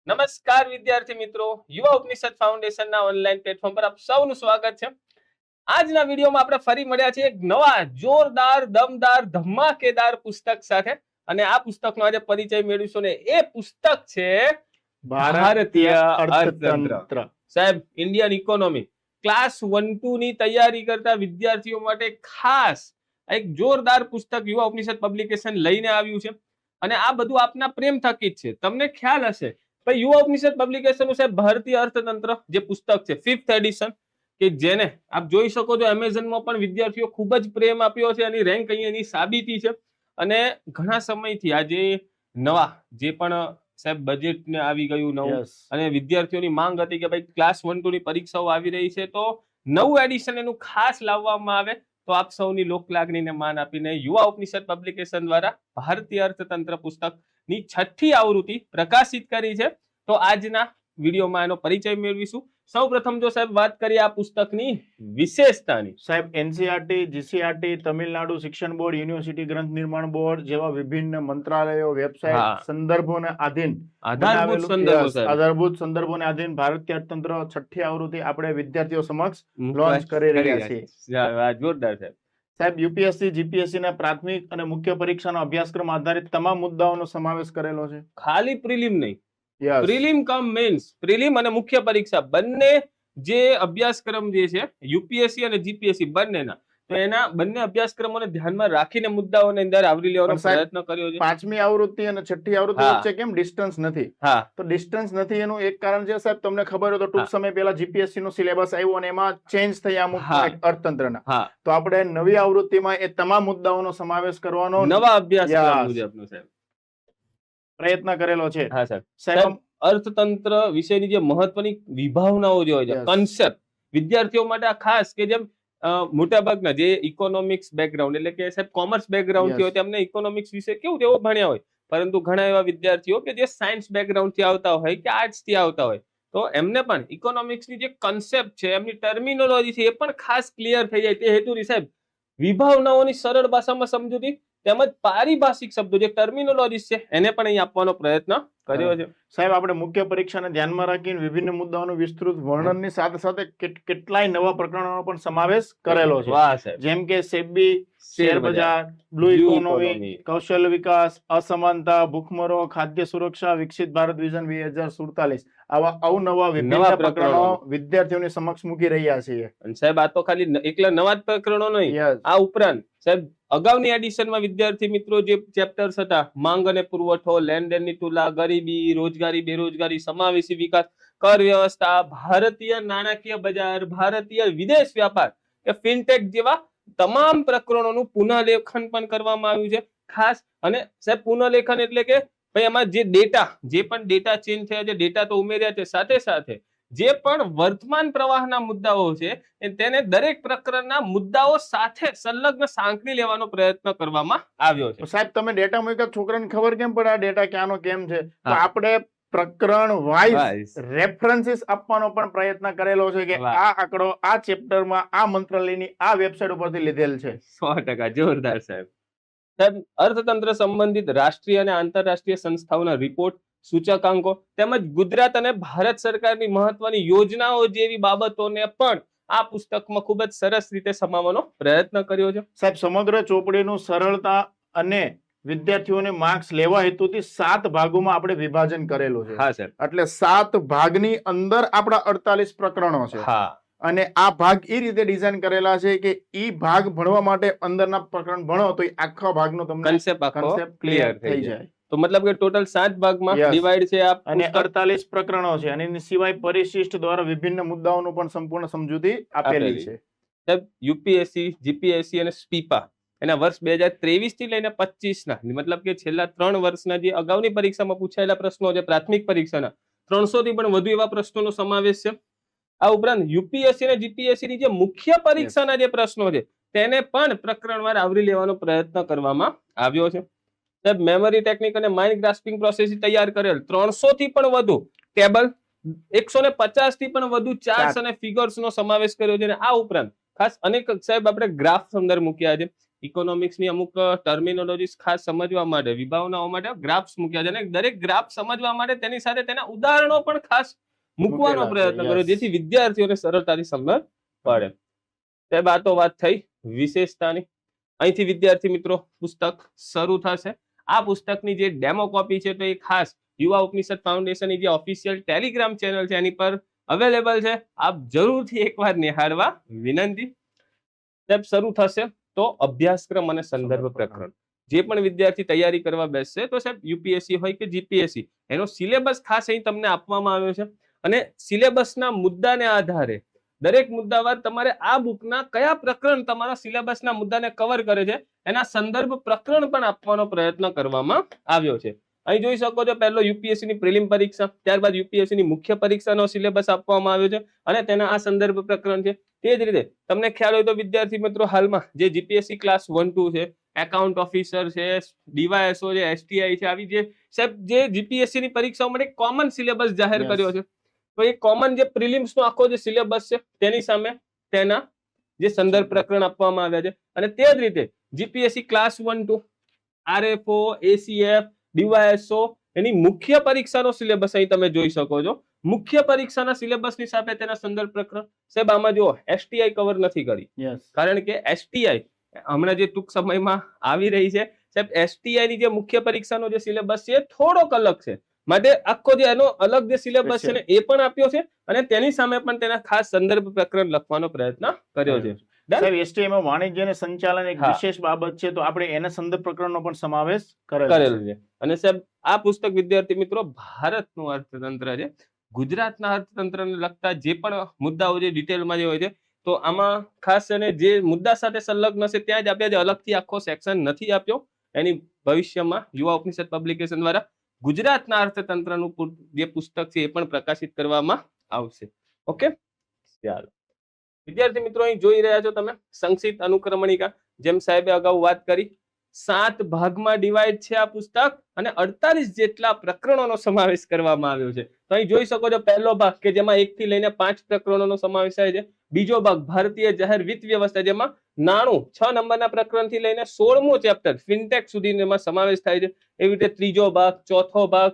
નમસ્કાર વિદ્યાર્થી મિત્રો, યુવા ઉપનિષદ ફાઉન્ડેશનના ઓનલાઈન પ્લેટફોર્મ પર આપ સૌનું સ્વાગત છે. આજના વિડીયોમાં આપણે ફરી મળ્યા છીએ એક નવા જોરદાર, દમદાર, ધમાકેદાર પુસ્તક સાથે. અને આ પુસ્તકનો આજે પરિચય મેળવીશું ને એ પુસ્તક છે ભારતીય અર્થતંત્ર. સાહેબ, ઇન્ડિયન ઇકોનોમી ક્લાસ 1-2 ની તૈયારી કરતા વિદ્યાર્થીઓ માટે ખાસ એક જોરદાર પુસ્તક યુવા ઉપનિષદ પબ્લિકેશન લઈને આવ્યું છે. અને આ બધું આપના પ્રેમ થકી જ છે. તમને ખ્યાલ હશે ભાઈ, યુવા ઉપનિષદ પબ્લિકેશન સાહેબ ભારતીય અર્થતંત્ર જે પુસ્તક છે 5th એડિશન, કે જેને આપ જોઈ શકો છો એમેઝોનમાં પણ વિદ્યાર્થીઓ ખૂબ જ પ્રેમ આપ્યો છે. એની રેન્ક અહીંયાની સાબિતી છે. અને ઘણા સમયથી આજે નવા જે પણ સાહેબ બજેટ ને આવી ગયું નવું, અને વિદ્યાર્થીઓની માંગ હતી કે ભાઈ ક્લાસ 1-2 ની પરીક્ષાઓ આવી રહી છે, તો નવું એડિશન એનું ખાસ લાવવામાં આવે. તો આપ સૌની લોક લાગણીને માન આપીને યુવા ઉપનિષદ પબ્લિકેશન દ્વારા ભારતીય અર્થતંત્ર પુસ્તકની 6ઠ્ઠી આવૃત્તિ પ્રકાશિત કરી છે. તો આજના વિડીયોમાં એનો પરિચય મેળવીશું. સૌપ્રથમ જો સાહેબ વાત કરીએ આ પુસ્તકની વિશેષતાની, સાહેબ એનસીઆરટી, જીસીઆરટી, તમિલનાડુ શિક્ષણ બોર્ડ, યુનિવર્સિટી ગ્રંથ નિર્માણ બોર્ડ જેવા વિભિન્ન મંત્રાલયો, વેબસાઇટ, સંદર્ભોને આધીન આધારભૂત સંદર્ભોને આધીન ભારતીય અર્થતંત્ર 6ઠ્ઠી આવૃત્તિ આપણે વિદ્યાર્થીઓ સમક્ષ લોન્ચ કરી રહ્યા છીએ. જોરદાર સાહેબ. સાહેબ યુપીએસસી, જીપીએસસી ના પ્રાથમિક અને મુખ્ય પરીક્ષાનો અભ્યાસક્રમ આધારિત તમામ મુદ્દાઓનો સમાવેશ કરેલો છે. ખાલી પ્રિલિમ નહીં, પ્રિલિમ કમ મેન્સ, પ્રિલિમ અને મુખ્ય પરીક્ષા બંને જે અભ્યાસક્રમ જે છે યુપીએસસી અને જીપીએસસી બંનેના, તો એના બંને અભ્યાસક્રમોને ધ્યાનમાં રાખીને મુદ્દાઓને અંદર આવરી લેવાનો પ્રયત્ન કર્યો છે. 5મી આવૃત્તિ અને 6ઠ્ઠી આવૃત્તિ વચ્ચે કેમ ડિસ્ટન્સ નથી? તો ડિસ્ટન્સ નથી એનું એક કારણ છે સાહેબ, તમને ખબર હોય તો ટૂંક સમય પહેલા જીપીએસસી નો સિલેબસ આવ્યો અને એમાં ચેન્જ થયા અમુક અર્થતંત્રના. તો આપણે નવી આવૃત્તિમાં એ તમામ મુદ્દાઓનો સમાવેશ કરવાનો નવા અભ્યાસક્રમ મુજબનો સાહેબ પ્રયત્ન કરેલો છે. હા સાહેબ, અર્થતંત્ર વિશેની જે મહત્વની વિભાવનાઓ જે હોય છે, કન્સેપ્ટ વિદ્યાર્થીઓ માટે આ ખાસ, કે જેમ મોટાભાગના જે ઇકોનોમિક્સ બેકગ્રાઉન્ડ એટલે કે સાહેબ કોમર્સ બેકગ્રાઉન્ડ થી હોય તેમને ઇકોનોમિક્સ વિશે કેવું તેઓ ભણ્યા હોય, પરંતુ ઘણા એવા વિદ્યાર્થીઓ કે જે સાયન્સ બેકગ્રાઉન્ડ થી આવતા હોય કે આર્ટ્સ થી આવતા હોય, તો એમને પણ ઇકોનોમિક્સની જે કન્સેપ્ટ છે, એમની ટર્મિનોલોજી છે, એ પણ ખાસ ક્લિયર થઈ જાય તે હેતુથી સાહેબ વિભાવનાઓની સરળ ભાષામાં સમજૂતી તેમજ પારિભાષિક શબ્દો જે ટર્મિનોલોજી છે એને પણ અહીં આપવાનો પ્રયત્ન કર્યો છે. સાહેબ આપણે મુખ્ય પરીક્ષાને ધ્યાનમાં રાખીને વિભિન્ન મુદ્દાઓનું વિસ્તૃત વર્ણનની સાથે સાથે કેટલાય નવા પ્રકરણોનો પણ સમાવેશ કરેલો છે. જેમ કે સેબી, શેર બજાર, બ્લુ ઇકોનોમી, કૌશલ્ય વિકાસ, અસમાનતા, ભૂખમરો, ખાદ્ય સુરક્ષા, વિકસિત ભારત વિઝન 2047 આવા અવનવા વિભિન્ન પ્રકરણો વિદ્યાર્થીઓની સમક્ષ મૂકી રહ્યા છીએ. અને સાહેબ આ તો ખાલી એકલા નવા જ પ્રકરણો નહીં, આ ઉપરાંત સાહેબ અગાઉની એડિશનમાં વિદ્યાર્થી મિત્રો જે ચેપ્ટર્સ હતા, માંગ અને પુરવઠો, લેનદેનની તુલા, ગરીબી, રોજગારી, બેરોજગારી, સમાવેશી વિકાસ, કર વ્યવસ્થા, ભારતીય નાણાકીય બજાર, ભારતીય વિદેશ વ્યાપાર કે ફિનટેક જેવા તમામ પ્રકરણોનું પુનઃલેખન પણ કરવામાં આવ્યું છે ખાસ. અને સાહેબ પુનઃલેખન એટલે કે ભાઈ એમાં જે ડેટા, જે પણ ડેટા ચેન્જ થયા છે, ડેટા તો ઉમેર્યા છે, સાથે સાથે જે પણ વર્તમાન પ્રવાહના મુદ્દાઓ છે તેને દરેક પ્રકરણના મુદ્દાઓ સાથે સંલગ્ન સાંકળી લેવાનો પ્રયત્ન કરવામાં આવ્યો છે. સાહેબ તમે ડેટા મૂક્યા, છોકરાને ખબર કેમ પડે આ ડેટા ક્યાંનો કેમ છે? તો આપણે પ્રકરણ વાઇઝ રેફરન્સીસ આપવાનો પણ પ્રયત્ન કરેલો છે કે આ આંકડો આ ચેપ્ટરમાં આ મંત્રાલયની આ વેબસાઇટ ઉપરથી લીધેલ છે. 100% જોરદાર સાહેબ. સાહેબ અર્થતંત્ર સંબંધિત રાષ્ટ્રીય અને આંતરરાષ્ટ્રીય સંસ્થાઓના રિપોર્ટ, સૂચકાંકો તેમજ ગુજરાત અને ભારત સરકારની મહત્વની યોજનાઓ જેવી બાબતોને પણ આ પુસ્તકમાં ખૂબ જ સરસ રીતે સમાવવાનો પ્રયત્ન કર્યો છે. સાહેબ સમગ્ર ચોપડીનું સરળતા અને વિદ્યાર્થીઓને માર્ક્સ લેવા હેતુથી 7 ભાગોમાં આપણે વિભાજન કરેલું છે. હા સર. એટલે 7 ભાગની અંદર આપણા 48 પ્રકરણો છે. હા. અને આ ભાગ એ રીતે ડિઝાઇન કરેલા છે કે ઈ ભાગ ભણવા માટે અંદરના પ્રકરણ ભણો તો આખા ભાગનો તમને કન્સેપ્ટ ક્લિયર થઈ જાય. તો મતલબ કે ટોટલ 7 ભાગમાં ડિવાઇડ છે આ, અને 48 પ્રકરણો છે. અને એની સિવાય પરિશિષ્ટ દ્વારા વિભિન્ન મુદ્દાઓનું પણ સંપૂર્ણ સમજૂતી આપેલી છે. સાહેબ યુપીએસસી, જીપીએસસી અને સ્પીપા એના વર્ષ 2023 થી લઈને 25 ના, મતલબ કે છેલ્લા 3 વર્ષના જે અગાઉની પરીક્ષામાં પૂછાયેલા પ્રશ્નો છે, પ્રાથમિક પરીક્ષાના 300 થી પણ વધુ એવા પ્રશ્નોનો સમાવેશ છે. આ ઉપરાંત યુપીએસસી અને જીપીએસસી ની જે મુખ્ય પરીક્ષાના જે પ્રશ્નો છે તેને પણ પ્રકરણવાર આવરી લેવાનો પ્રયત્ન કરવામાં આવ્યો છે. સાહેબ મેમરી ટેકનિક અને માઇન્ડ ગ્રાસ્પિંગ પ્રોસેસ તૈયાર કરેલ 300 થી પણ વધુ ટેબલ, 150 થી પણ વધુ ચાર્ટ્સ અને ફિગર્સ નો સમાવેશ કર્યો છે. અને આ ઉપરાંત ખાસ અનેક સાહેબ આપણે ગ્રાફ અંદર મૂક્યા છે. ઇકોનોમિક્સ ની અમુક ટર્મિનોલોજીસ ખાસ સમજવા માટે, વિભાવનાઓ માટે ગ્રાફ્સ મૂક્યા છે અને દરેક ગ્રાફ સમજવા માટે તેની સાથે તેના ઉદાહરણો પણ ખાસ મૂકવાનો પ્રયત્ન કર્યો, જેથી વિદ્યાર્થીઓને સરળતાથી સમજ પડે. સાહેબ આ તો વાત થઈ વિશેષતાની. અહીંથી વિદ્યાર્થી મિત્રો પુસ્તક શરૂ થશે. આ પુસ્તકની જે ડેમો કોપી છે તો એ ખાસ યુવા ઉપનિષદ ફાઉન્ડેશનની જે ઓફિશિયલ ટેલિગ્રામ ચેનલ છે એની પર અવેલેબલ છે. આપ જરૂરથી એકવાર નિહાળવા વિનંતી. સાહેબ શરૂ થશે તો અભ્યાસક્રમ અને સંદર્ભ પ્રકરણ. જે પણ વિદ્યાર્થી તૈયારી કરવા બેસશે તો સાહેબ યુપીએસસી હોય કે જીપીએસસી, એનો સિલેબસ ખાસ અહીં તમને આપવામાં આવ્યો છે અને સિલેબસના મુદ્દાને આધારે દરેક મુદ્દાવાર તમારે આ બુકના કયા પ્રકરણ તમારા સિલેબસના મુદ્દાને કવર કરે છે એના સંદર્ભ પ્રકરણ પણ આપવાનો પ્રયત્ન કરવામાં આવ્યો છે. અહીં જોઈ શકો છો, પહેલો યુપીએસસી ની પ્રિલિમ પરીક્ષા, ત્યારબાદ યુપીએસસી ની મુખ્ય પરીક્ષાનો સિલેબસ આપવામાં આવ્યો છે અને તેના આ સંદર્ભ પ્રકરણ છે. તે જ રીતે તમને ખ્યાલ હોય તો વિદ્યાર્થી મિત્રો હાલમાં જે જીપીએસસી ક્લાસ 1-2 છે, એકાઉન્ટ ઓફિસર છે, ડીવાયએસઓ છે, એસટીઆઈ છે, આવી જે સાહેબ જે જીપીએસસી ની પરીક્ષાઓ માટે કોમન સિલેબસ જાહેર કર્યો છે. તો એ કોમન જે પ્રિલિમ્સ નો આખો જે સિલેબસ છે તેની સામે તેના જે સંદર્ભ પ્રકરણ આપવામાં આવ્યા છે અને તે જ રીતે GPSC class 1-2, RFO, ACF, DYSO એની મુખ્ય પરીક્ષાનો સિલેબસ અહીં તમે જોઈ શકો છો. મુખ્ય પરીક્ષાના સિલેબસની સાથે તેના સંદર્ભ પ્રકરણ. સાહેબ આમાં જો એસટીઆઈ કવર નથી કરી, કારણ કે એસટીઆઈ હમણાં જે ટૂંક સમયમાં આવી રહી છે સાહેબ, એસટીઆઈ ની જે મુખ્ય પરીક્ષાનો જે સિલેબસ છે થોડોક અલગ છે, માટે આખો જે એનો અલગ જે સિલેબસ છે ને એ પણ આપ્યો છે અને તેની સામે પણ તેના ખાસ સંદર્ભ પ્રકરણ લખવાનો પ્રયત્ન કર્યો છે. સાહેબ એસટીઆઈ માં વાણિજ્ય અને સંચાલન એક વિશેષ બાબત છે, તો આપણે એના સંદર્ભ પ્રકરણનો પણ સમાવેશ કરેલો છે. અને સાહેબ આ પુસ્તક વિદ્યાર્થી મિત્રો ભારતનું અર્થતંત્ર છે, ગુજરાતના અર્થતંત્રને લગતા જે પણ મુદ્દાઓ જે ડિટેલમાં જે હોય છે તો આમાં ખાસ અને જે મુદ્દા સાથે સંલગ્ન છે ત્યાં જ આપ્યા છે, અલગથી આખો સેક્શન નથી આપ્યો. એની ભવિષ્યમાં યુવા ઉપનિષદ પબ્લિકેશન દ્વારા ગુજરાતના અર્થતંત્રનું જે પુસ્તક છે એ પણ પ્રકાશિત કરવામાં આવશે. ઓકે, ચાલો વિદ્યાર્થી મિત્રો અહીં જોઈ રહ્યા છો તમે સંક્ષિપ્ત અનુક્રમણિકા. જેમ સાહેબે અગાઉ વાત કરી, 7 ભાગમાં ડિવાઈડ છે આ પુસ્તક અને 48 જેટલા પ્રકરણોનો સમાવેશ કરવામાં આવ્યો છે. તો અહીં જોઈ શકો છો પહેલો ભાગ કે જેમાં 1 થી લઈને 5 પ્રકરણોનો સમાવેશ થાય છે. બીજો ભાગ ભારતીય જાહેર વિત્ત વ્યવસ્થા, જેમાં નાણું 6 નંબરના પ્રકરણથી લઈને 16મો ચેપ્ટર ફિનટેક સુધીનો સમાવેશ થાય છે. એવી રીતે ત્રીજો ભાગ, ચોથો ભાગ,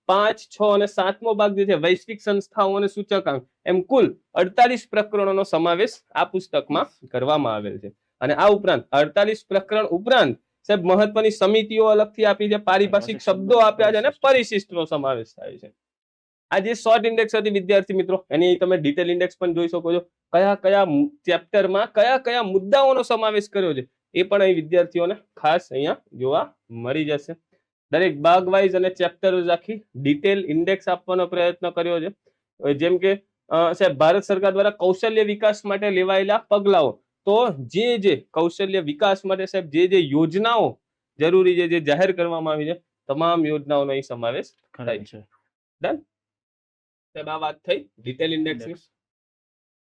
5, 6 અને 7મો ભાગ જે છે વૈશ્વિક સંસ્થાઓ અને સૂચકાંક, એમ કુલ 48 પ્રકરણોનો સમાવેશ આ પુસ્તકમાં કરવામાં આવેલ છે. અને આ ઉપરાંત 48 પ્રકરણ ઉપરાંત સાહેબ મહત્વની સમિતિઓ અલગથી આપી છે, પારિભાષિક શબ્દો આપ્યા છે અને પરિશિષ્ટનો સમાવેશ થાય છે. આ જે શોર્ટ ઇન્ડેક્સ હતી વિદ્યાર્થી મિત્રો, એની તમે ડિટેલ ઇન્ડેક્સ પણ જોઈ શકો છો. કયા કયા ચેપ્ટરમાં કયા કયા મુદ્દાઓનો સમાવેશ કર્યો છે એ પણ અહીં વિદ્યાર્થીઓને ખાસ અહીંયા જોવા મળી જશે. દરેક ભાગ વાઇઝ અને ચેપ્ટર આખી ડિટેલ ઇન્ડેક્સ આપવાનો પ્રયત્ન કર્યો છે. જેમ કે સાહેબ ભારત સરકાર દ્વારા કૌશલ્ય વિકાસ માટે લેવાયેલા પગલાઓ, તો જે કૌશલ્ય વિકાસ માટે સાહેબ જે યોજનાઓ જરૂરી છે, જે જાહેર કરવામાં આવી છે, તમામ યોજનાઓનો અહીં સમાવેશ થાય છે. ડન સાહેબ, આ વાત થઈ ડિટેલ ઇન્ડેક્સ.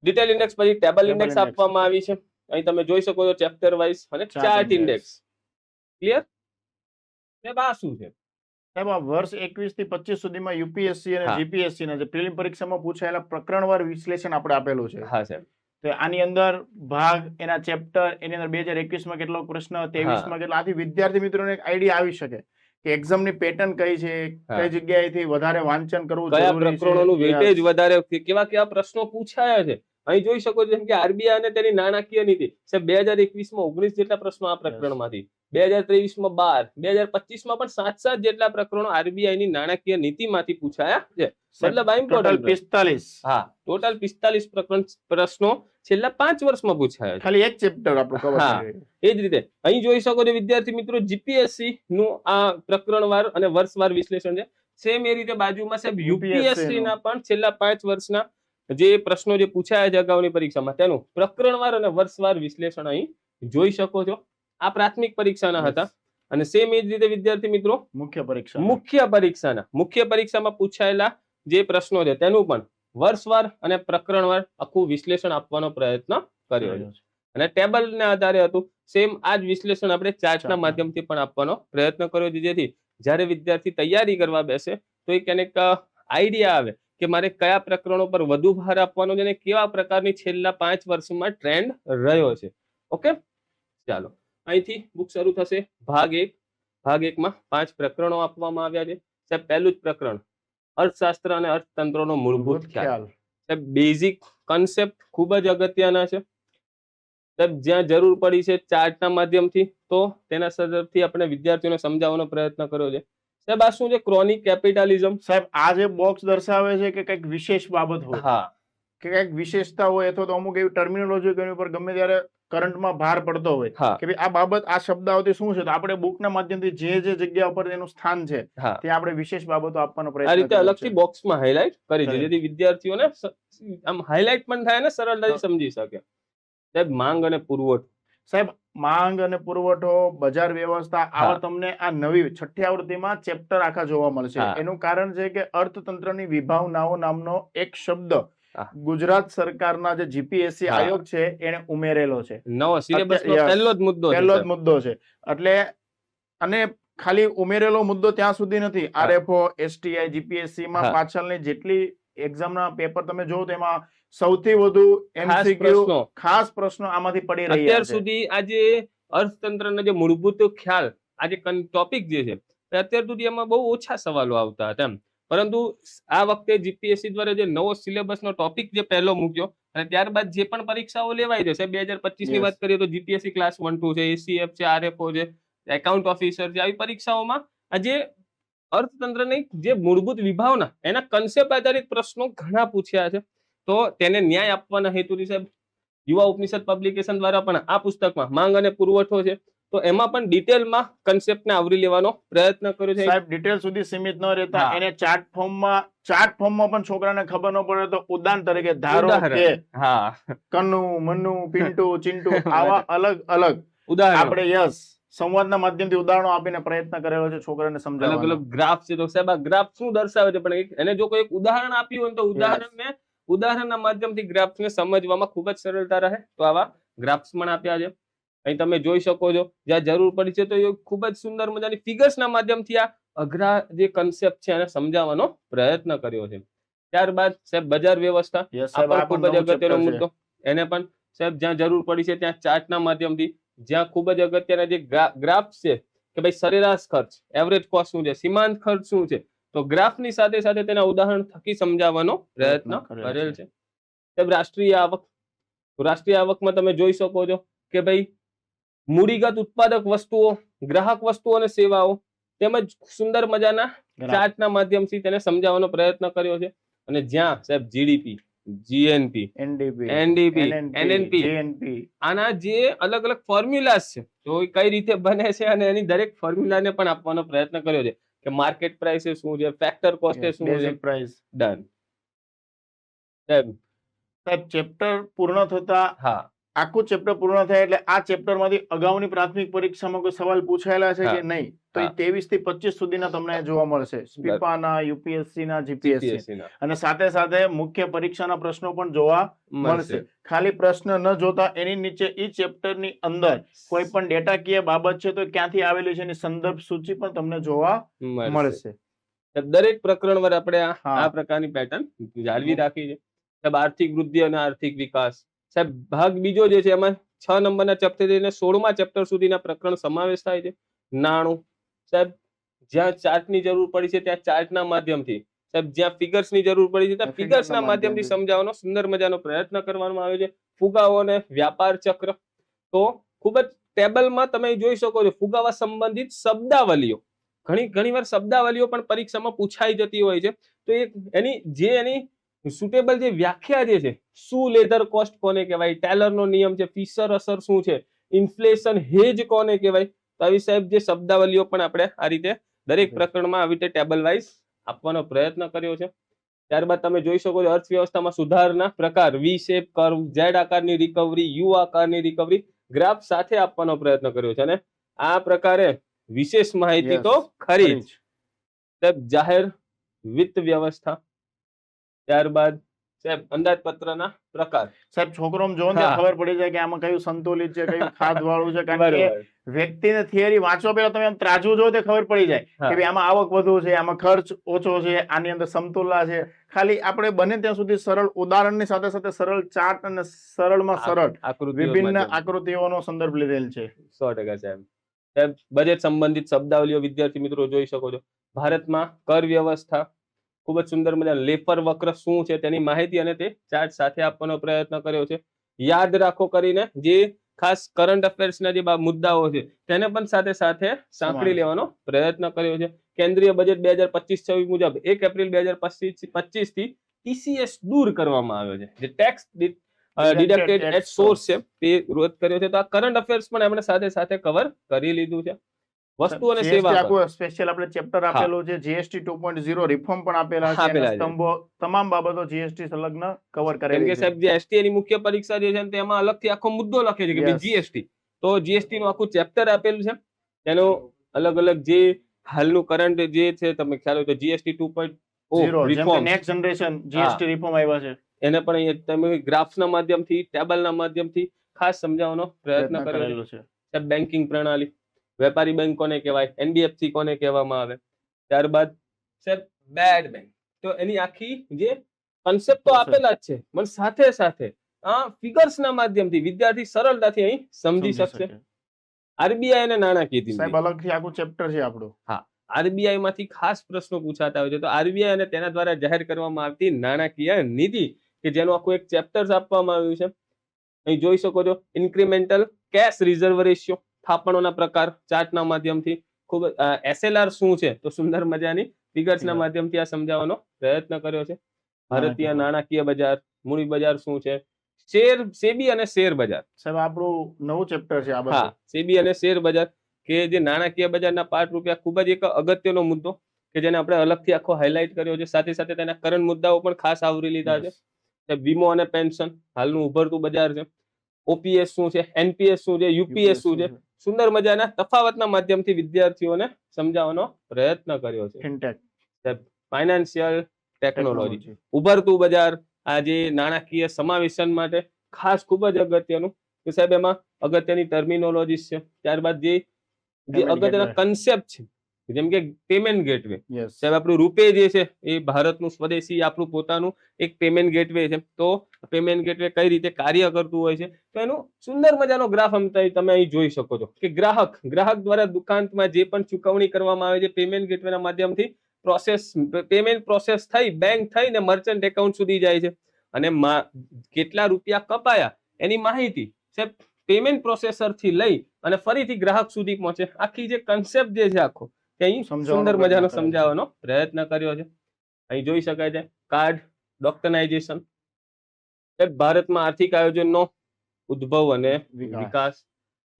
ડિટેલ ઇન્ડેક્સ પછી ટેબલ ઇન્ડેક્સ આપવામાં આવી છે. અહીં તમે જોઈ શકો છો ચેપ્ટર વાઇઝ અને ચાર્ટ ઇન્ડેક્સ. ક્લિયર? સાહેબ આ શું છે? સાહેબ આ વર્ષ 21 થી 25 સુધીમાં યુપીએસસી અને જીપીએસસી ના જે પ્રિલિમ પરીક્ષામાં પૂછાયેલા પ્રકરણવાર વિશ્લેષણ આપણે આપેલું છે. હા સાહેબ. તો આની અંદર ભાગ, એના ચેપ્ટર, એની અંદર 2021 માં કેટલો પ્રશ્ન, 23 માં કેટલા, આથી વિદ્યાર્થી મિત્રોને એક આઈડિયા આવી શકે કે એક્ઝામની પેટર્ન કઈ છે, કઈ જગ્યાએથી વધારે વાંચન કરવું, કયા પ્રકરણોનું વેટેજ વધારે, કેવા કેવા પ્રશ્નો પૂછાયા છે. અહીં જોઈ શકો છો જેમ કે આરબીઆઈ અને તેની નાણાકીય નીતિ, સાહેબ 2021 માં 19 જેટલા પ્રશ્નો આ પ્રકરણમાંથી, 2023 માં 12, 2025 માં પણ 7 જેટલા પ્રકરણો આરબીઆઈ ની નાણાકીય નીતિમાંથી પૂછાયા છે. મતલબ આ ઇમ્પોર્ટન્ટ 45. હા, ટોટલ 45 પ્રશ્નો છેલ્લા 5 વર્ષમાં પૂછાયા છે. ખાલી એક ચેપ્ટર આપણું કવર કર્યું. એ જ રીતે અહીં જોઈ શકો છો વિદ્યાર્થી મિત્રો જીપીએસસી નું આ પ્રકરણવાર અને વર્ષવાર વિશ્લેષણ છે. સેમ એ રીતે બાજુમાં સાહેબ યુપીએસસી ના પણ છેલ્લા 5 વર્ષના જે પ્રશ્નો જે પૂછાયા છે અગાઉની પરીક્ષામાં, તેનું પ્રકરણવાર અને વર્ષવાર વિશ્લેષણ અહીં જોઈ શકો છો. આ પ્રાથમિક પરીક્ષાના હતા. અને સેમ એ જ રીતે વિદ્યાર્થી મિત્રો મુખ્ય પરીક્ષામાં પૂછાયેલા જે પ્રશ્નો છે તેનું પણ વર્ષવાર અને પ્રકરણવાર આખું વિશ્લેષણ આપવાનો પ્રયત્ન કર્યો છે. અને ટેબલને આધારે હતું. સેમ આ જ વિશ્લેષણ આપણે ચાર્ટના માધ્યમથી પણ આપવાનો પ્રયત્ન કર્યો છે, જેથી જ્યારે વિદ્યાર્થી તૈયારી કરવા બેસે તો એક એને આઈડિયા આવે કે મારે કયા પ્રકરણો પર વધુ ભાર આપવાનો છે અને કેવા પ્રકારની છેલ્લા 5 વર્ષમાં ટ્રેન્ડ રહ્યો છે. ઓકે, ચાલો અહીંથી બુક શરૂ થશે. ભાગ 1 માં 5 પ્રકરણો આપવામાં આવ્યા છે. સાહેબ પહેલું જ પ્રકરણ અર્થશાસ્ત્ર અને અર્થતંત્રનો મૂળભૂત ખ્યાલ. સાહેબ બેઝિક કન્સેપ્ટ ખૂબ જ અગત્યના છે. સાહેબ જ્યાં જરૂર પડી છે ચાર્ટના માધ્યમથી તો તેના સંદર્ભથી આપણે વિદ્યાર્થીઓને સમજાવવાનો પ્રયત્ન કર્યો છે. સાહેબ આ શું છે? ક્રોનિક કેપિટાલિઝમ. સાહેબ આ જે બોક્સ દર્શાવે છે કે કંઈક વિશેષ બાબત હોય, હા, કે કંઈક વિશેષતા હોય અથવા તો અમુક એવી ટર્મિનોલોજી કે એની ઉપર ગમે ત્યારે કરંટમાં ભાર પડતો હોય હા, કે ભાઈ આ બાબત આ શબ્દાવલી શું છે, તો આપણે બુકના માધ્યમથી જે જગ્યા ઉપર એનું સ્થાન છે હા, ત્યાં આપણે વિશેષ બાબતો આપવાનો આ પ્રયત્ન રીતે કર્યો અલગથી છે. બોક્સમાં હાઇલાઇટ કરી છે કરી. જેથી વિદ્યાર્થીઓને આમ હાઇલાઇટ પણ થાય ને સરળતાથી સમજી શકે. સાહેબ માંગ અને પુરવઠો. સાહેબ માંગ અને પુરવઠો, બજાર વ્યવસ્થા, આવા તમને આ નવી 6ઠ્ઠી આવૃત્તિમાં ચેપ્ટર આખા જોવા મળશે. હા. એનું કારણ છે કે અર્થતંત્રની વિભાવનાઓ નામનો એક શબ્દ હા. ગુજરાત સરકારના જે જીપીએસસી હા. આયોગ છે એને ઉમેરેલો છે. નવો સિલેબસનો yes, પહેલો જ મુદ્દો છે પહેલો જ સાહેબ. મુદ્દો છે. એટલે અને ખાલી ઉમેરેલો મુદ્દો ત્યાં સુધી નથી. હા. આરએફઓ, એસટીઆઈ, જીપીએસસી માં હા. પાછળની જેટલી એક્ઝામના પેપર તમે જોવો તો એમાં સૌથી વધુ ખાસ એમસીક્યુ પ્રશ્નો. ખાસ પ્રશ્નો આમાંથી પડી રહ્યા અત્યાર છે. સુધી આજે અર્થતંત્રના જે મૂળભૂત ખ્યાલ આજે ટોપિક જે છે તે અત્યાર સુધી એમાં બહુ ઓછા સવાલો આવતા હતા એમ. પરંતુ આ વખતે જીપીએસસી દ્વારા જે નવો સિલેબસનો ટોપિક જે પહેલો મૂક્યો અને ત્યારબાદ જે પણ પરીક્ષાઓ લેવાય છે સાહેબ 2025 ની Yes. વાત કરીએ તો જીપીએસસી ક્લાસ 1 2 છે, એસીએફ છે, આરએફઓ છે, એકાઉન્ટ ઓફિસર છે, આવી પરીક્ષાઓમાં આજે અર્થતંત્રની જે મૂળભૂત વિભાવના એના કન્સેપ્ટ આધારિત પ્રશ્નો ઘણા પૂછ્યા છે. તો તેને ન્યાય આપવાના હેતુથી સાહેબ યુવા ઉપનિષદ પબ્લિકેશન દ્વારા પણ આ પુસ્તકમાં માંગ અને પુરવઠો છે તો એમાં પણ ડિટેલમાં કન્સેપ્ટને આવરી લેવાનો પ્રયત્ન કર્યો છે. સાહેબ ડિટેલ સુધી સીમિત ન રહેતા હા. એને ચાર્ટ ફોર્મમાં પણ છોકરાને ખબર ન પડે તો ઉદાહરણ તરીકે ધારો ઉદાહરણ. કે હા, કનુ, મનુ, પિન્ટુ, ચિંટુ આવા અલગ અલગ ઉદાહરણ આપણે સંવાદના માધ્યમથી ઉદાહરણો આપીને પ્રયત્ન કરેલો છે છોકરાને અલગ સમજાવવાનો. અલગ ગ્રાફ છે તો સાહેબ આ ગ્રાફ શું દર્શાવે છે પણ એને જો કોઈ એક ઉદાહરણ આપ્યું હોય તો ઉદાહરણના માધ્યમથી ગ્રાફ્સને સમજવામાં ખૂબ જ સરળતા રહે તો આવા ગ્રાફ્સ પણ આપ્યા છે. અહીં તમે જોઈ શકો છો જ્યાં જરૂર પડી છે તો એ ખૂબ જ સુંદર મજાની ફિગર્સના માધ્યમથી આ અઘરા જે કન્સેપ્ટ છે એને સમજાવવાનો પ્રયત્ન કર્યો છે. ત્યારબાદ સાહેબ બજાર વ્યવસ્થા Yes, આ સાહેબ, આ પણ પણ ખૂબ જ નવું chapter અગત્યનો છે. મુદ્દો. એને પણ સાહેબ જ્યાં જરૂર પડી છે ત્યાં ચાર્ટના માધ્યમથી જ્યાં ખૂબ જ અગત્યના જે ગ્રાફ્સ છે કે ભાઈ સરેરાશ ખર્ચ, એવરેજ કોસ્ટ શું છે, સીમાંત ખર્ચ શું છે, તો ગ્રાફની સાથે સાથે તેના ઉદાહરણ થકી સમજાવવાનો પ્રયત્ન કરેલ છે. સાહેબ રાષ્ટ્રીય આવક, રાષ્ટ્રીય આવકમાં તમે જોઈ શકો છો કે ભાઈ મૂડીગત ઉત્પાદક વસ્તુઓ, ગ્રાહક વસ્તુઓ અને સેવાઓ તેમજ સુંદર મજાના ચાર્ટના માધ્યમથી તેને સમજાવવાનો પ્રયત્ન કર્યો છે. અને જ્યાં સાહેબ જીડીપી, જીએનપી, એનડીપી, એનએનપી આના જે અલગ અલગ ફોર્મ્યુલાસ છે તો એ કઈ રીતે બને છે અને એની દરેક ફોર્મ્યુલાને પણ આપવાનો પ્રયત્ન કર્યો છે કે માર્કેટ પ્રાઇસ શું છે, ફેક્ટર કોસ્ટ શું છે. Basic price. ડન સાહેબ. સાહેબ ચેપ્ટર પૂર્ણ થતા હા, આખું ચેપ્ટર પૂર્ણ થાય એટલે આ ચેપ્ટર માંથી અગાઉની પ્રાથમિક પરીક્ષામાં કોઈ સવાલ પૂછાયેલા છે કે નહીં તો એ 23 થી 25 સુધીના તમને જોવા મળશે. સ્પીપાના, યુપીએસસી ના, જીપીએસસી અને સાથે સાથે મુખ્ય પરીક્ષાના પ્રશ્નો પણ જોવા મળશે. ખાલી પ્રશ્ન ન જોતા એની નીચે ઈ ચેપ્ટરની અંદર કોઈ પણ ડેટાકીય બાબત છે તો ક્યાંથી આવેલી છે એની સંદર્ભ સૂચિ પણ તમને જોવા મળશે. દરેક પ્રકરણ પર આપણે આ પ્રકારની પેટર્ન જાળવી રાખી છે. સાહેબ આર્થિક વૃદ્ધિ અને આર્થિક વિકાસ, સાહેબ ભાગ બીજો જે છે એમાં 6 નંબરના ચેપ્ટર થી 16મા ચેપ્ટર સુધીના પ્રકરણ સમાવેશ થાય છે. નાણું, સાહેબ જ્યાં ચાર્ટની જરૂર પડી છે ત્યાં ચાર્ટના માધ્યમથી, સાહેબ જ્યાં ફિગર્સની જરૂર પડી છે ત્યાં ફિગર્સના માધ્યમથી સમજાવવાનો સુંદર મજાનો પ્રયત્ન કરવામાં આવ્યો છે. ફુગાવો અને વ્યાપાર ચક્ર, તો ખૂબ જ ટેબલમાં તમે જોઈ શકો છો ફુગાવા સંબંધિત શબ્દાવલીઓ, ઘણી વાર શબ્દાવલીઓ પણ પરીક્ષામાં પૂછાઈ જતી હોય છે તો એની સુટેબલ જે વ્યાખ્યા જે છે, શું લેધર કોસ્ટ કોને કહેવાય, ટેલરનો નિયમ છે, ફિશર અસર શું છે, ઇન્ફ્લેશન હેજ કોને કહેવાય, તો આવી સાહેબ જે શબ્દાવલીઓ પણ આપણે આ રીતે દરેક પ્રકરણમાં આવી રીતે ટેબલ વાઇઝ આપવાનો પ્રયત્ન કર્યો છે. ત્યારબાદ તમે જોઈ શકો છો અર્થવ્યવસ્થામાં સુધારના પ્રકાર, વી શેપ કર્વ, ઝેડ આકારની રિકવરી, યુ આકારની રિકવરી ગ્રાફ સાથે આપવાનો પ્રયત્ન કર્યો છે. અને આ પ્રકારે વિશેષ માહિતી તો ખરી જ. જાહેર વિત્ત વ્યવસ્થા, ત્યારબાદ સાહેબ અંદાજપત્રના પ્રકાર. સાહેબ છોકરો જો ને હા. ખબર પડી જાય કે આમાં કયું સંતુલિત છે કયું ખાદ વાળું છે, કારણ કે બરોબર. વ્યક્તિને થિયરી વાંચવા પહેલા તમે આમ ત્રાજવું જો તે ખબર પડી જાય હા. કે ભાઈ આમાં આવક વધુ છે, આમાં ખર્ચ ઓછો છે, આની અંદર સમતુલા છે. ખાલી આપણે બને ત્યાં સુધી સરળ ઉદાહરણની સાથે સાથે સરળ ચાર્ટ અને સરળમાં સરળ આકૃતિઓ વિભિન્ન માધ્યમથી. આકૃતિઓનો સંદર્ભ લીધેલ છે. 100% સાહેબ. સાહેબ બજેટ સંબંધિત શબ્દાવલીઓ વિદ્યાર્થી મિત્રો જોઈ શકો છો. ભારતમાં કર વ્યવસ્થા ખૂબ જ સુંદર મજા લેફર વક્ર શું છે તેની માહિતી અને તે ચાર્ટ સાથે આપવાનો પ્રયત્ન કર્યો છે. યાદ રાખો કરીને જે ખાસ કરંટ અફેર્સના જે મુદ્દાઓ છે તેને પણ સાથે સાથે સાંકળી લેવાનો પ્રયત્ન કર્યો છે. કેન્દ્રીય બજેટ 2025-26 મુજબ 1 એપ્રિલ 2025 થી TCS દૂર કરવામાં આવ્યો છે. જે ટેક્સ ડિડક્ટેડ એટ સોર્સ છે તે રદ કર્યો છે. તો આ કરંટ અફેર્સ પણ આપણે સાથે સાથે કવર કરી લીધું છે. વસ્તુ અને સેવા આખું સ્પેશિયલ આપણે ચેપ્ટર આપેલું છે. GST 2.0 રિફોર્મ પણ આપેલા છે અને સ્તંભો તમામ બાબતો GST સંલગ્ન કવર કરેલી છે. કેમ કે સાહેબ જે STA ની મુખ્ય પરીક્ષા જે છે તેમાં અલગથી આખો મુદ્દો લખે છે કે ભાઈ GST. તો GST નું આખું ચેપ્ટર આપેલું છે. તેનો અલગ અલગ જે હાલનું કરંટ જે છે તમે ખ્યાલ હોય તો GST 2.0 reform next generation GST reform આવ્યા છે. એને પણ અહીંયા તમે ગ્રાફ્સના માધ્યમથી ટેબલના માધ્યમથી ખાસ સમજાવવાનો પ્રયત્ન કરેલો છે. સાહેબ બેન્કિંગ પ્રણાલી, વેપારી બેંક કોને કહેવાય, NBFC કોને કહેવામાં આવે, ત્યારબાદ સાહેબ બેડ બેંક. તો એની આખી જે કન્સેપ્ટ તો આપેલા જ છે પણ સાથે સાથે આ ફિગર્સના માધ્યમથી વિદ્યાર્થી સરળતાથી અહીં સમજી શકશે. RBI અને નાણાકીય નીતિ સાહેબ અલગથી આખું ચેપ્ટર છે આપણું. હા, RBI માંથી ખાસ પ્રશ્નો પૂછાતા હોય છે. તો RBI અને તેના દ્વારા જાહેર કરવામાં આવતી નાણાકીય નીતિ કે જેનું આખું એક ચેપ્ટર આપવામાં આવ્યું છે. અહીં જોઈ શકો છો ઇન્ક્રીમેન્ટલ કેશ રિઝર્વ રેશિયો, થાપણોના પ્રકાર ચાર્ટના માધ્યમથી ખૂબ SLR શું છે તો સુંદર મજાની ફિગર્સના માધ્યમથી આ સમજાવવાનો પ્રયત્ન કર્યો છે. ભારતીય નાણાકીય બજાર, મૂડી બજાર શું છે, સેબી અને શેર બજાર. સાહેબ આપણું નવું ચેપ્ટર છે આ બધું. હા, સેબી અને શેર બજાર કે જે નાણાકીય બજારના પાર્ટ રૂપિયા ખૂબ જ એક અગત્યનો મુદ્દો કે જેને આપણે અલગથી આખો હાઇલાઇટ કર્યો છે. સાથે સાથે તેના કરંટ મુદ્દાઓ પણ ખાસ આવરી લીધા છે. વીમો અને પેન્શન હાલનું ઉભરતું બજાર છે. OPS શું છે, NPS શું છે, UPS શું છે, સુંદર મજાના તફાવતના માધ્યમથી વિદ્યાર્થીઓને સમજાવવાનો પ્રયત્ન કર્યો છે. ફિનટેક, ફાઇનાન્શિયલ ટેકનોલોજી, ઉભરતું બજાર, આ જે નાણાકીય સમાવેશન માટે ખાસ ખૂબ જ અગત્યનું કે સાહેબ એમાં અગત્યની ટર્મિનોલોજી છે. ત્યારબાદ જે અગત્યના કન્સેપ્ટ છે જેમ કે પેમેન્ટ ગેટવે. સાહેબ આપણું રૂપે જે છે એ ભારતનું સ્વદેશી આપણું પોતાનું એક પેમેન્ટ ગેટવે છે. તો પેમેન્ટ ગેટવે કઈ રીતે કાર્ય કરતું હોય છે તો એનું સુંદર મજાનો ગ્રાફ તમે અહીં જોઈ શકો છો કે ગ્રાહક દ્વારા દુકાનમાં જે પણ ચૂકવણી કરવામાં આવે છે પેમેન્ટ ગેટવેના માધ્યમથી પેમેન્ટ પ્રોસેસ થઈ બેંક થઈને મર્ચન્ટ એકાઉન્ટ સુધી જાય છે અને કેટલા રૂપિયા કપાયા એની માહિતી સાહેબ પેમેન્ટ પ્રોસેસર થી લઈ અને ફરીથી ગ્રાહક સુધી પહોંચે. આખી જે કન્સેપ્ટ જે છે આખો અહીં સુંદર મજાનો સમજાવવાનો પ્રયત્ન કર્યો છે. અહીં જોઈ શકાય છે કાર્ડ ડોક્ટરાઇઝેશન, ભારતમાં આર્થિક આયોજનનો ઉદ્ભવ અને વિકાસ,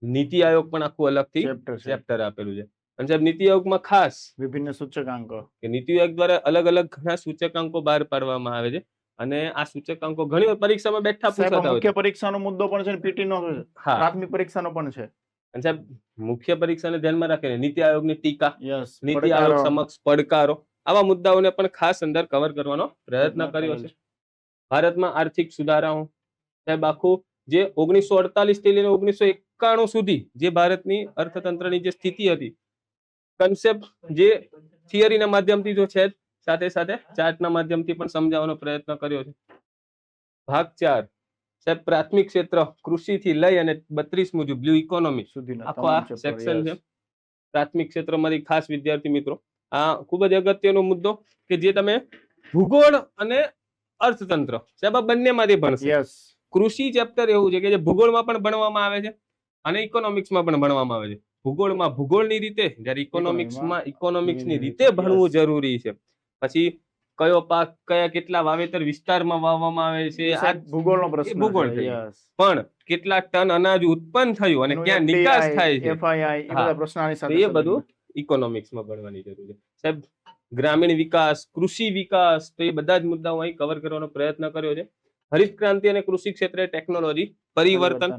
નીતિ આયોગ પણ આખું અલગથી ચેપ્ટર આપેલું છે. અને સાહેબ નીતિ આયોગમાં ખાસ વિભિન્ન સૂચકાંકો કે નીતિ આયોગ દ્વારા અલગ અલગ ઘણા સૂચકાંકો બહાર પાડવામાં આવે છે અને આ સૂચકાંકો ઘણી વાર પરીક્ષામાં બેઠા પૂછાતા હોય છે. મુખ્ય પરીક્ષાનો મુદ્દો પણ છે ને PT નો પ્રાથમિક પરીક્ષાનો પણ છે. અને સાહેબ મુખ્ય પરીક્ષાને ધ્યાનમાં રાખીને નીતિ આયોગની ટીકા, નીતિ આયોગ સમક્ષ પડકારો, આવા મુદ્દાઓને પણ ખાસ અંદર કવર કરવાનો પ્રયત્ન કર્યો છે. ભારતમાં આર્થિક સુધારાઓ સાહેબ આખું જે 1948 થી લઈને 1991 સુધી જે ભારતની અર્થતંત્રની જે સ્થિતિ હતી કન્સેપ્ટ જે થિયરીના માધ્યમથી જો છે સાથે સાથે ચાર્ટના માધ્યમથી પણ સમજાવવાનો પ્રયત્ન કર્યો છે. ભાગ 4 સાહેબ પ્રાથમિક ક્ષેત્ર કૃષિ થી લઈ અને 32 મુજબ બ્લુ ઇકોનોમી સુધી આખો આ સેક્શન છે. પ્રાથમિક ક્ષેત્રમાંથી ખાસ વિદ્યાર્થી મિત્રો આ ખૂબ જ અગત્યનો મુદ્દો કે જે તમે ભૂગોળ અને અર્થતંત્ર સાહેબ આ બંનેમાંથી ભણશે. કૃષિ ચેપ્ટર એવું છે કે જે ભૂગોળમાં પણ ભણવામાં આવે છે અને ઇકોનોમિક્સમાં પણ ભણવામાં આવે છે. ભૂગોળમાં ભૂગોળની રીતે જ્યારે ઇકોનોમિક્સમાં ઇકોનોમિક્સની રીતે ભણવું જરૂરી છે. પછી કયો પાક કયા કેટલા વાવેતર વિસ્તારમાં વાવવામાં આવે છે આ ભૂગોળનો પ્રશ્ન ભૂગોળ છે. પણ કેટલા ટન અનાજ ઉત્પન્ન થયું અને ક્યાં નિકાસ થાય છે એ બધું ઇકોનોમિક્સમાં ભણવાની જરૂર છે. સાહેબ ગ્રામીણ વિકાસ, કૃષિ વિકાસ તો એ બધા જ મુદ્દાઓ અહીં કવર કરવાનો પ્રયત્ન કર્યો છે. હરિત ક્રાંતિ અને કૃષિ ક્ષેત્રે ટેકનોલોજી પરિવર્તન,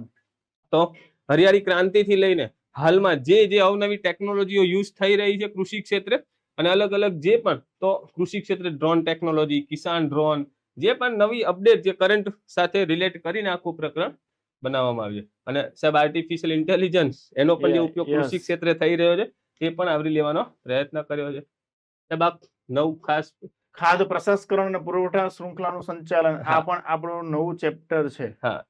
તો હરિયાળી ક્રાંતિથી લઈને હાલમાં જે અવનવી ટેકનોલોજીઓ યુઝ થઈ રહી છે કૃષિ ક્ષેત્રે અને અલગ અલગ જે પણ તો કૃષિ ક્ષેત્રે ડ્રોન ટેકનોલોજી, કિસાન ડ્રોન, જે પણ નવી અપડેટ જે કરંટ સાથે રિલેટ કરીને આખું પ્રકરણ બનાવવામાં આવ્યું છે. અને સાહેબ આર્ટિફિશિયલ ઇન્ટેલિજન્સ એનો પણ જે ઉપયોગ કૃષિ ક્ષેત્રે થઈ રહ્યો છે એ પણ આવરી લેવાનો પ્રયત્ન કર્યો છે. સાહેબ આ નવું ખાસ ખાદ્ય પ્રસંસ્કરણ અને પુરવઠા શૃંખલાનું સંચાલન આ હા. પણ આપણું નવું ચેપ્ટર છે. હા.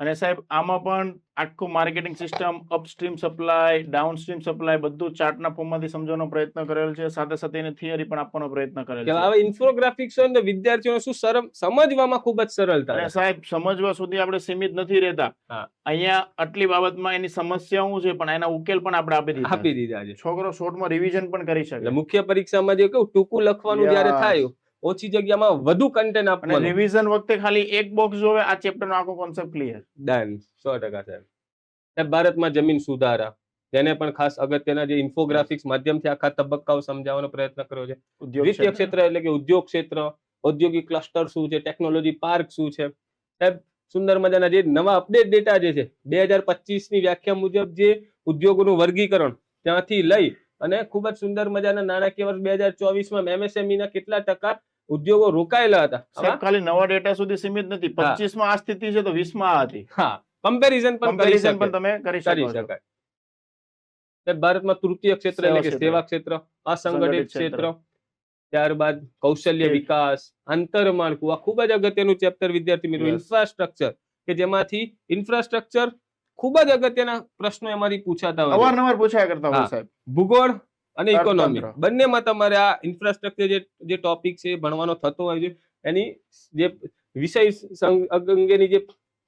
અને સાહેબ આમાં પણ આખું marketing system, upstream supply, downstream supply બધું ચાર્ટના ફોર્મમાંથી સમજવાનો પ્રયત્ન કરેલ છે. સાથે સાથે એને થિયરી પણ આપવાનો પ્રયત્ન કરેલ કે છે. આવા ઇન્ફોગ્રાફિક્સ હોય ને તો વિદ્યાર્થીઓને શું સમજવામાં ખૂબ જ સરળતા અને રહે. સાહેબ સમજવા સુધી આપણે સીમિત નથી રહેતા. હા. અહીંયા આટલી બાબતમાં એની સમસ્યા શું છે પણ એના ઉકેલ પણ આપણે આપી દીધા છે. છોકરો શોર્ટમાં રિવિઝન પણ કરી શકે. એટલે મુખ્ય પરીક્ષામાં જે કેવું ટૂંકું લખવાનું જ્યારે થાય ઓછી જગ્યામાં વધુ કન્ટેન્ટ અને આપવાનું. રિવિઝન વખતે ખાલી એક બોક્સ જોવે આ ચેપ્ટરનો આખો કોન્સેપ્ટ ક્લિયર. ડન 100% સાહેબ. ભારતમાં જમીન સુધારા તેને પણ ખાસ અગત્યના જે ઇન્ફોગ્રાફિક્સ માધ્યમથી આખા તબક્કાઓ સમજાવવાનો પ્રયત્ન કર્યો છે. દ્વિતીય ક્ષેત્ર એટલે કે ઉદ્યોગ ક્ષેત્ર, ઔદ્યોગિક ક્લસ્ટર શું છે, ટેકનોલોજી પાર્ક શું છે. સાહેબ સુંદર મજાના જે નવા અપડેટ ડેટા જે છે 2025 ની વ્યાખ્યા મુજબ જે ઉદ્યોગોનું વર્ગીકરણ ત્યાંથી લઈ અને ખૂબ જ સુંદર મજાના નાણાકીય વર્ષ 2024 માં MSME ના કેટલા ટકા ઉદ્યોગો રોકાયેલા હતા. સાહેબ ખાલી નવા ડેટા સુધી સીમિત નથી. 25 માં આ સ્થિતિ છે તો 20 માં આ હતી. હા, કમ્પેરિઝન પણ તમે કરી શકો. ભારતમાં તૃતીય ક્ષેત્ર એટલે કે સેવા ક્ષેત્ર, અસંગઠિત ક્ષેત્ર, ત્યારબાદ કૌશલ્ય વિકાસ, આંતરમાળખું આ ખૂબ જ અગત્યનું ચેપ્ટર વિદ્યાર્થી મિત્રો. ઇન્ફ્રાસ્ટ્રક્ચર કે જેમાંથી ઇન્ફ્રાસ્ટ્રક્ચર ખૂબ જ અગત્યના પ્રશ્નો એમાંથી પૂછાતા હોય, અવારનવાર પૂછાયા કરતા હોય સાહેબ. ભૂગોળ અને ઇકોનોમી બંનેમાં તમારે આ ઇન્ફ્રાસ્ટ્રક્ચર જે ટોપિક છે ભણવાનો થતો હોય છે. એની જે વિષય અંગેની જે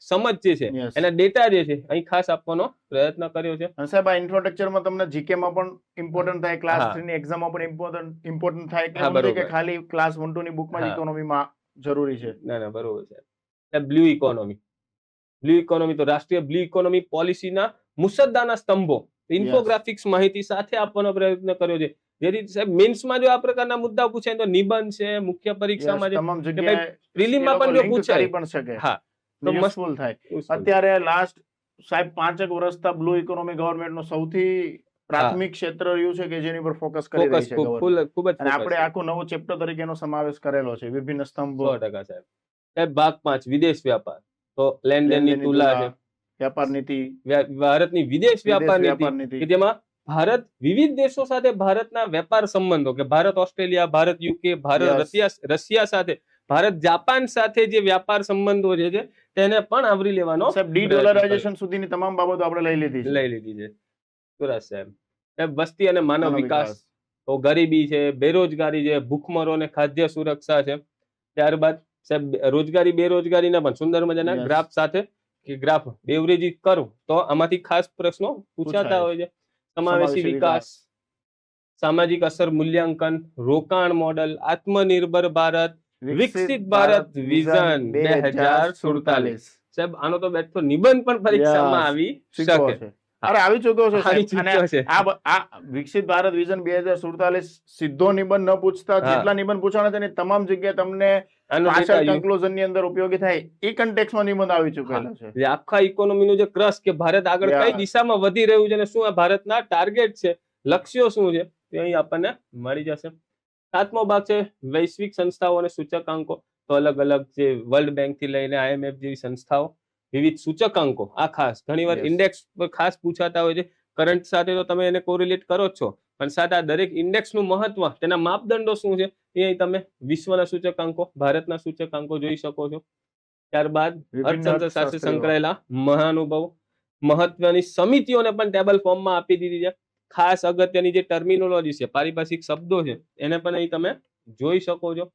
સમજ જે છે એના ડેટા જે છે અહીં ખાસ આપવાનો પ્રયત્ન કર્યો છે. અને સાહેબ આ ઇન્ફ્રાસ્ટ્રક્ચરમાં તમને જીકે માં પણ ઇમ્પોર્ટન્ટ થાય, ક્લાસ 3 ની એક્ઝામમાં પણ ઇમ્પોર્ટન્ટ થાય કે ખાલી ક્લાસ 1 2 ની બુકમાં ઇકોનોમીમાં જરૂરી છે. ના ના બરોબર છે. બ્લુ ઇકોનોમી, બ્લુ ઇકોનોમી તો રાષ્ટ્રીય બ્લુ ઇકોનોમી પોલિસીના મુસદ્દાના સ્તંભો ઇન્ફોગ્રાફિક્સ માહિતી સાથે આપવાનો પ્રયત્ન કર્યો છે. જેથી સાહેબ મેન્સમાં જો આ પ્રકારના મુદ્દા પૂછાય તો નિબંધ છે, મુખ્ય પરીક્ષામાં તમામ જગ્યાએ પ્રિલિમમાં પણ જો પૂછાય પણ શકે. હા તો યુઝફુલ થાય. અત્યારે લાસ્ટ સાહેબ 5 વર્ષથી બ્લુ ઇકોનોમી ગવર્નમેન્ટનો સૌથી પ્રાથમિક ક્ષેત્ર રહ્યું છે કે જેની પર ફોકસ કરી રહી છે ખૂબ જ. અને આપણે આખો નવો ચેપ્ટર તરીકે એનો સમાવેશ કરેલો છે. વિભિન્ન સ્તંભો. 100% સાહેબ. ભાગ 5 વિદેશ વ્યાપાર તો લેનદેનની તુલા છે, વ્યાપાર નીતિ, ભારતની વિદેશ વ્યાપાર નીતિ કે જેમાં ભારત વિવિધ દેશો સાથે ભારતના વેપાર સંબંધો કે Bharat Australia, Bharat UK, Bharat Russia સાથે, ભારત જાપાન સાથે જે વ્યાપાર સંબંધો છે તેને પણ આવરી લેવાનો સાહેબ ડી-ડોલરાઇઝેશન સુધીની તમામ બાબતો આપણે લઈ લીધી છે. સરસ સાહેબ. વસ્તી અને માનવ વિકાસ તો ગરીબી છે, બેરોજગારી છે, ભૂખમરો અને ખાદ્ય સુરક્ષા છે. ત્યારબાદ સાહેબ રોજગારી બેરોજગારીના પણ સુંદર મજાના ગ્રાફ સાથે કે ગ્રાફ બેવરેજી કરું તો આમાંથી ખાસ પ્રશ્નો પૂછાતા હોય છે. સમાવેશી વિકાસ, સામાજિક અસર મૂલ્યાંકન, રોકાણ મોડલ, આત્મનિર્ભર ભારત, વિકસિત ભારત વિઝન 2047. સાહેબ આનો તો બેઠો નિબંધ પણ પરીક્ષામાં આવી શકે. આવી ચૂક્યો છે. આ વિકસિત ભારત વિઝન 2047 સીધો નિબંધ ન પૂછતા જેટલા નિબંધ પૂછવાના છે ને તમામ જગ્યાએ તમને કન્ક્લુઝન ની અંદર ઉપયોગી થાય એ કન્ટેક્સ્ટમાં નિબંધ આવી ચૂકેલો છે. આખા ઇકોનોમીનું જે ક્રશ કે ભારત આગળ કઈ દિશામાં વધી રહ્યું છે અને શું આ ભારતના ટાર્ગેટ છે, લક્ષ્યો શું છે તે અહીં આપણને મળી જશે. 7મો ભાગ છે વૈશ્વિક સંસ્થાઓ અને સૂચકાંકો. તો અલગ અલગ જે વર્લ્ડ બેંક થી લઈને IMF જેવી સંસ્થાઓ વિવિધ સૂચકાંકો આ ખાસ ઘણીવાર ઇન્ડેક્સ પર ખાસ પૂછાતા હોય છે. કરંટ સાથે તો તમે એને કોરિલેટ કરો જ છો પણ સાથે આ દરેક ઇન્ડેક્સનું મહત્વ, તેના માપદંડો શું છે એ અહીં તમે વિશ્વના સૂચકાંકો, ભારતના સૂચકાંકો જોઈ શકો છો. ત્યારબાદ અર્થતંત્ર સાથે સંકળાયેલા મહાનુભાવો, મહત્વની સમિતિઓને પણ ટેબલ ફોર્મમાં આપી દીધી છે. ખાસ અગત્યની જે ટર્મિનોલોજી છે, પારિભાષિક શબ્દો છે એને પણ અહીં તમે જોઈ શકો છો.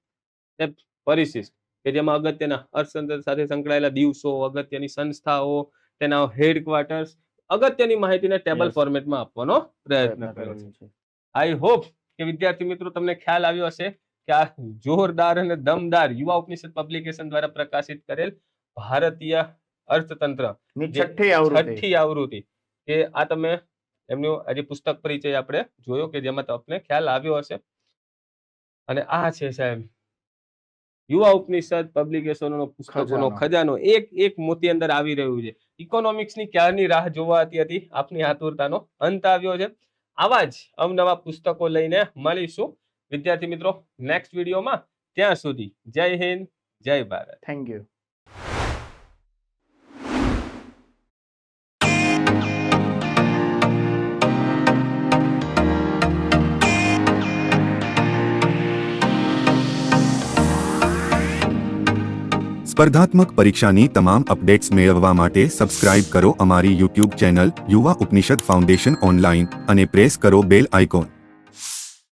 પરિશિષ્ટ કે જેમાં અગત્યના અર્થતંત્ર સાથે સંકળાયેલા દિવસો, અગત્યની સંસ્થાઓ, તેના હેડક્વાર્ટર્સ, અગત્યની માહિતીને ટેબલ ફોર્મેટમાં આપવાનો પ્રયત્ન કર્યો છે. આઈ હોપ કે વિદ્યાર્થી મિત્રો તમને ખ્યાલ આવ્યો હશે કે આ જોરદાર અને દમદાર યુવા ઉપનિષદ પબ્લિકેશન દ્વારા પ્રકાશિત કરેલ ભારતીય અર્થતંત્ર છઠ્ઠી આવૃત્તિ કે આ તમે એમનું આજે પુસ્તક પરિચય આપણે જોયો કે જેમાં તમને ખ્યાલ આવ્યો હશે. અને આ છે સાહેબ યુવા ઉપનિષદ પબ્લિકેશનનો પુસ્તકોનો ખજાનો. એક મોતી અંદર આવી રહ્યું છે. ઇકોનોમિક્સની ક્યારની રાહ જોવાતી હતી, આપની આતુરતાનો અંત આવ્યો છે. આવા જ અવનવા પુસ્તકો લઈને મળીશું વિદ્યાર્થી મિત્રો નેક્સ્ટ વિડીયોમાં. ત્યાં સુધી જય હિન્દ, જય ભારત. Thank you. સ્પર્ધાત્મક પરીક્ષાની તમામ અપડેટ્સ મેળવવા માટે સબસ્ક્રાઇબ કરો અમારી યુટ્યુબ ચેનલ યુવા ઉપનિષદ ફાઉન્ડેશન ઓનલાઈન અને પ્રેસ કરો બેલ આઇકોન.